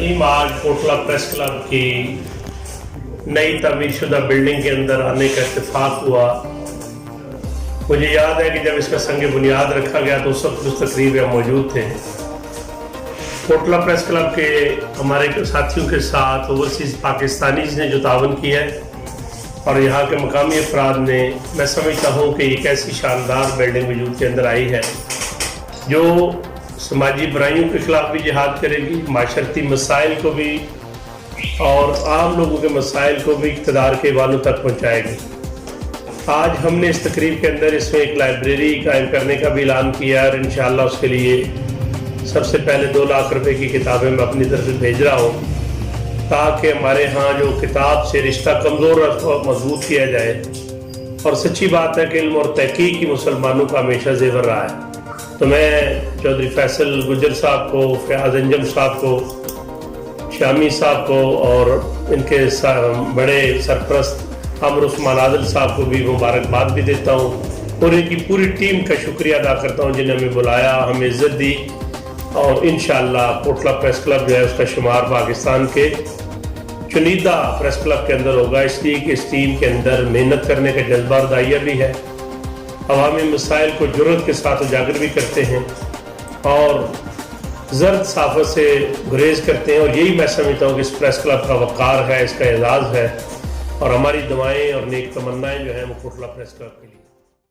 रहीम। आज Kotla press club की नई तमीर शुदा बिल्डिंग के अंदर आने का इत्तेफाक हुआ। मुझे याद है कि जब इसका संग बुनियाद रखा गया तो उस वक्त उस तकरीब में मौजूद थे। कोटला प्रेस क्लब के हमारे साथियों के साथ ओवरसीज़ पाकिस्तानीज़ ने जो तावन किया है और यहाँ के मकामी अफराद ने, मैं समझता हूँ कि एक ऐसी शानदार बिल्डिंग वजूद के अंदर आई है जो समाजी बुराइयों के ख़िलाफ़ भी जिहाद करेगी, माशरती मसाइल को भी और आम लोगों के मसाइल को भी इक़्तिदार के वालों तक पहुँचाएगी। आज हमने इस तकरीब के अंदर इसमें एक लाइब्रेरी कायम करने का भी ऐलान किया है और इंशाअल्लाह उसके लिए सबसे पहले 2 लाख रुपए की किताबें मैं अपनी तरफ से भेज रहा हूँ ताकि हमारे यहाँ जो किताब से रिश्ता कमज़ोर और मजबूत किया जाए। और सच्ची बात है कि इल्म और तहकीक की मुसलमानों का हमेशा ज़ेवर रहा है। तो मैं चौधरी फैसल गुजर साहब को, फयाज अंजम साहब को, शामी साहब को और इनके बड़े सरपरस्त अमर उस्मान आदिल साहब को भी मुबारकबाद भी देता हूँ और इनकी पूरी टीम का शुक्रिया अदा करता हूँ जिन्हें हमें बुलाया, हमें इज़्ज़त दी। और इंशाअल्लाह कोटला प्रेस क्लब जो है उसका शुमार पाकिस्तान के चुनिंदा प्रेस क्लब के अंदर होगा, इसलिए कि इस टीम के अंदर मेहनत करने का जज्बा और दायिया भी है। अवामी मसाइल को जुर्रत के साथ उजागर भी करते हैं और ज़र्द साफ़त से गुरेज करते हैं। और यही मैं समझता हूँ कि इस प्रेस क्लब का वक़ार है, इसका एजाज़ है और हमारी दुआएं और नेक तमन्नाएं जो हैं वो कोटला प्रेस क्लब के लिए।